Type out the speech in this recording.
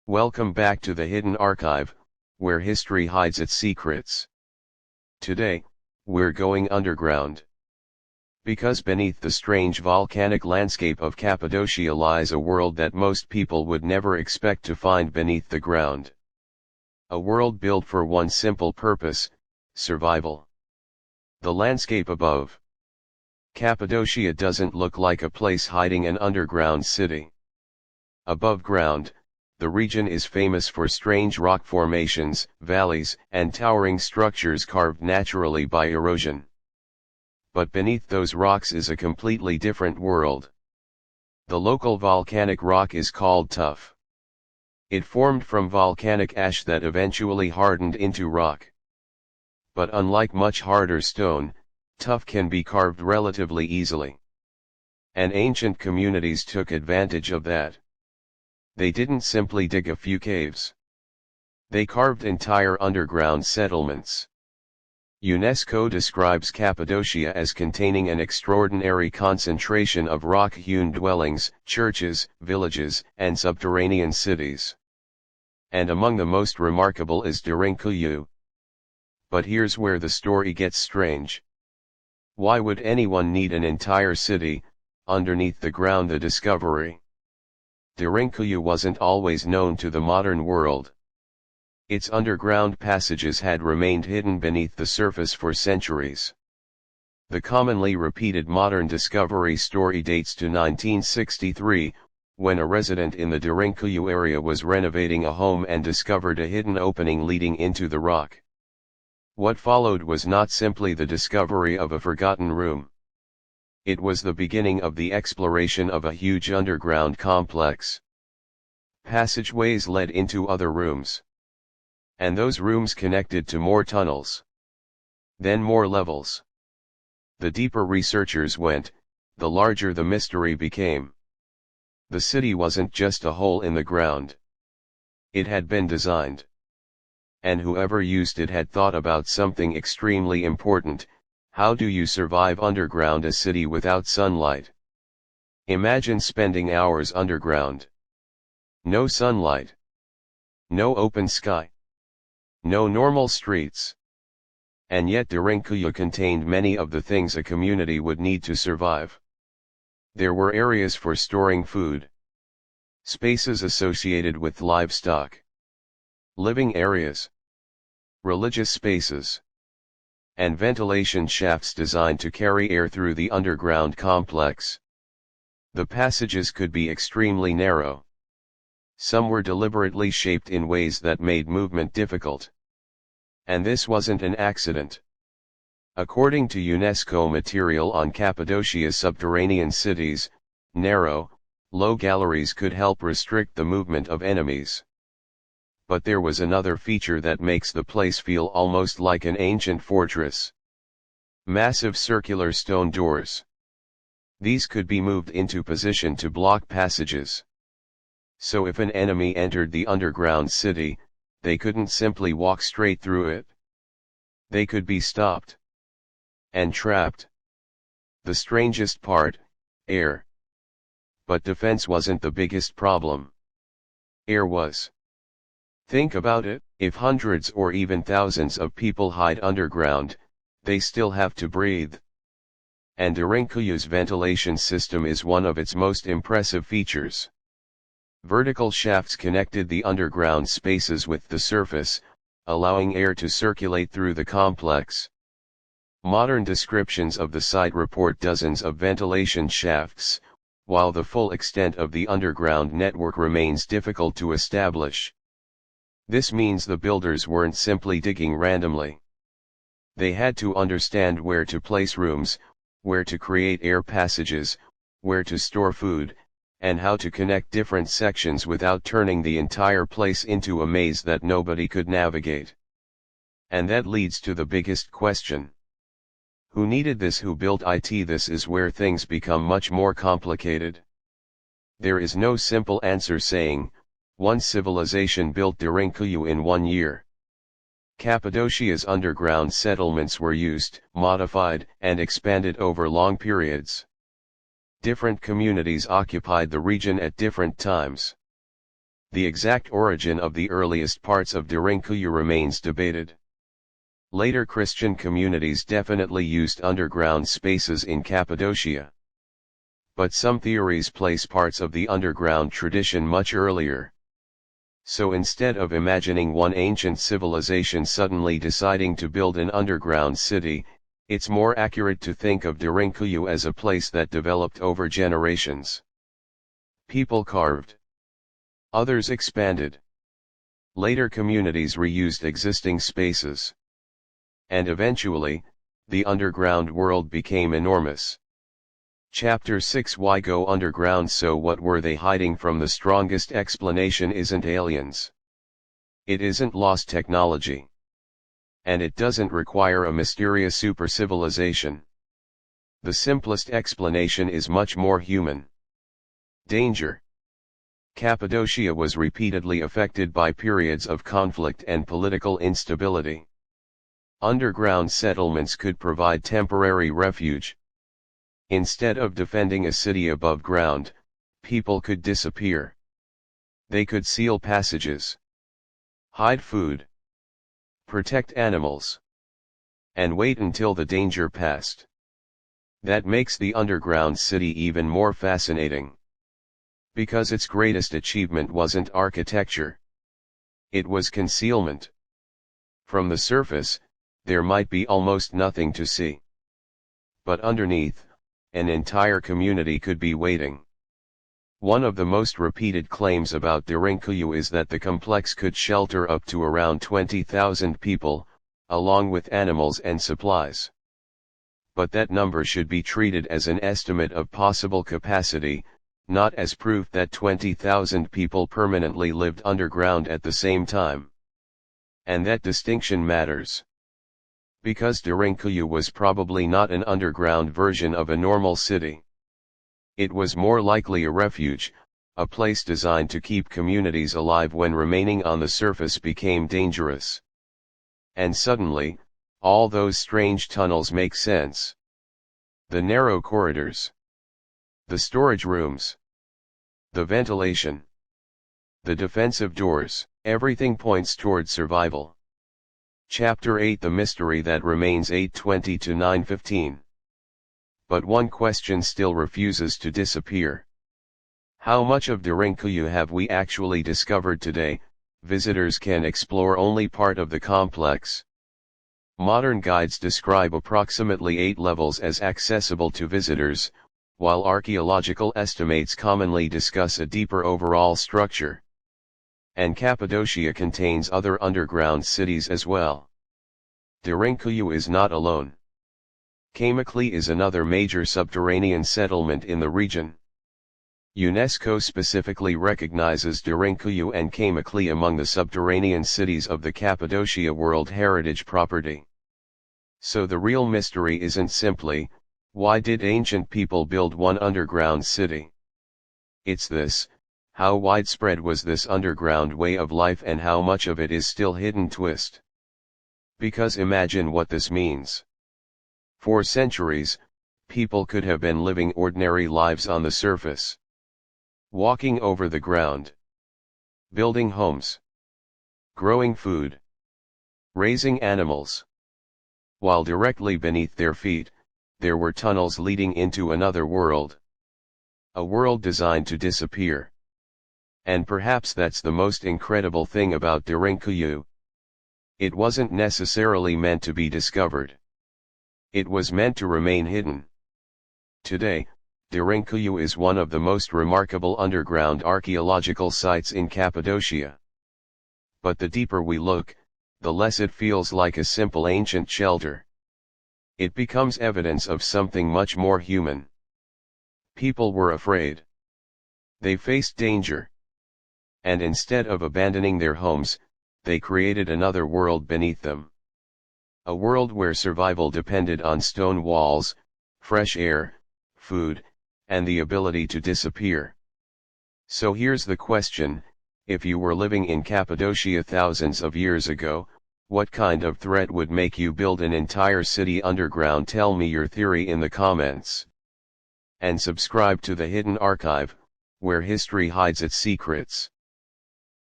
Welcome back to the Hidden Archive, where history hides its secrets. Today, we're going underground. Because beneath the strange volcanic landscape of Cappadocia lies a world that most people would never expect to find beneath the ground. A world built for one simple purpose: survival. The landscape above Cappadocia doesn't look like a place hiding an underground city. Above ground, the region is famous for strange rock formations, valleys, and towering structures carved naturally by erosion. But beneath those rocks is a completely different world. The local volcanic rock is called tuff. It formed from volcanic ash that eventually hardened into rock. But unlike much harder stone, tuff can be carved relatively easily. And ancient communities took advantage of that. They didn't simply dig a few caves. They carved entire underground settlements. UNESCO describes Cappadocia as containing an extraordinary concentration of rock-hewn dwellings, churches, villages, and subterranean cities. And among the most remarkable is Derinkuyu. But here's where the story gets strange. Why would anyone need an entire city, underneath the ground? The discovery Derinkuyu wasn't always known to the modern world. Its underground passages had remained hidden beneath the surface for centuries. The commonly repeated modern discovery story dates to 1963, when a resident in the Derinkuyu area was renovating a home and discovered a hidden opening leading into the rock. What followed was not simply the discovery of a forgotten room. It was the beginning of the exploration of a huge underground complex. Passageways led into other rooms. And those rooms connected to more tunnels. Then more levels. The deeper researchers went, the larger the mystery became. The city wasn't just a hole in the ground. It had been designed. And whoever used it had thought about something extremely important. How do you survive underground a city without sunlight? Imagine spending hours underground. No sunlight. No open sky. No normal streets. And yet Derinkuyu contained many of the things a community would need to survive. There were areas for storing food. Spaces associated with livestock. Living areas. Religious spaces. And ventilation shafts designed to carry air through the underground complex. The passages could be extremely narrow. Some were deliberately shaped in ways that made movement difficult. And this wasn't an accident. According to UNESCO material on Cappadocia's subterranean cities, narrow, low galleries could help restrict the movement of enemies. But there was another feature that makes the place feel almost like an ancient fortress. Massive circular stone doors. These could be moved into position to block passages. So if an enemy entered the underground city, they couldn't simply walk straight through it. They could be stopped. And trapped. The strangest part: air. But defense wasn't the biggest problem. Air was. Think about it, if hundreds or even thousands of people hide underground, they still have to breathe. And Derinkuyu's ventilation system is one of its most impressive features. Vertical shafts connected the underground spaces with the surface, allowing air to circulate through the complex. Modern descriptions of the site report dozens of ventilation shafts, while the full extent of the underground network remains difficult to establish. This means the builders weren't simply digging randomly. They had to understand where to place rooms, where to create air passages, where to store food, and how to connect different sections without turning the entire place into a maze that nobody could navigate. And that leads to the biggest question. Who needed this? Who built it? This is where things become much more complicated. There is no simple answer saying, one civilization built Derinkuyu in 1 year. Cappadocia's underground settlements were used, modified, and expanded over long periods. Different communities occupied the region at different times. The exact origin of the earliest parts of Derinkuyu remains debated. Later Christian communities definitely used underground spaces in Cappadocia. But some theories place parts of the underground tradition much earlier. So instead of imagining one ancient civilization suddenly deciding to build an underground city, it's more accurate to think of Derinkuyu as a place that developed over generations. People carved. Others expanded. Later communities reused existing spaces. And eventually, the underground world became enormous. Chapter 6 Why go underground? So what were they hiding from? The strongest explanation isn't aliens. It isn't lost technology. And it doesn't require a mysterious super civilization. The simplest explanation is much more human. Danger. Cappadocia was repeatedly affected by periods of conflict and political instability. Underground settlements could provide temporary refuge. Instead of defending a city above ground, people could disappear. They could seal passages, hide food, protect animals, and wait until the danger passed. That makes the underground city even more fascinating. Because its greatest achievement wasn't architecture. It was concealment. From the surface, there might be almost nothing to see. But underneath, an entire community could be waiting. One of the most repeated claims about Derinkuyu is that the complex could shelter up to around 20,000 people, along with animals and supplies. But that number should be treated as an estimate of possible capacity, not as proof that 20,000 people permanently lived underground at the same time. And that distinction matters. Because Derinkuyu was probably not an underground version of a normal city. It was more likely a refuge, a place designed to keep communities alive when remaining on the surface became dangerous. And suddenly, all those strange tunnels make sense. The narrow corridors. The storage rooms. The ventilation. The defensive doors, everything points toward survival. Chapter 8 The mystery that remains 8:20 to 9:15. But one question still refuses to disappear. How much of Derinkuyu have we actually discovered today? Visitors can explore only part of the complex. Modern guides describe approximately 8 levels as accessible to visitors, while archaeological estimates commonly discuss a deeper overall structure. And Cappadocia contains other underground cities as well. Derinkuyu is not alone. Kaymakli is another major subterranean settlement in the region. UNESCO specifically recognizes Derinkuyu and Kaymakli among the subterranean cities of the Cappadocia World Heritage Property. So the real mystery isn't simply, why did ancient people build one underground city? It's this: how widespread was this underground way of life and how much of it is still hidden? Twist. Because imagine what this means. For centuries, people could have been living ordinary lives on the surface. Walking over the ground. Building homes. Growing food. Raising animals. While directly beneath their feet, there were tunnels leading into another world. A world designed to disappear. And perhaps that's the most incredible thing about Derinkuyu. It wasn't necessarily meant to be discovered. It was meant to remain hidden. Today, Derinkuyu is one of the most remarkable underground archaeological sites in Cappadocia. But the deeper we look, the less it feels like a simple ancient shelter. It becomes evidence of something much more human. People were afraid. They faced danger. And instead of abandoning their homes, they created another world beneath them. A world where survival depended on stone walls, fresh air, food, and the ability to disappear. So here's the question: if you were living in Cappadocia thousands of years ago, what kind of threat would make you build an entire city underground? Tell me your theory in the comments. And subscribe to the Hidden Archive, where history hides its secrets.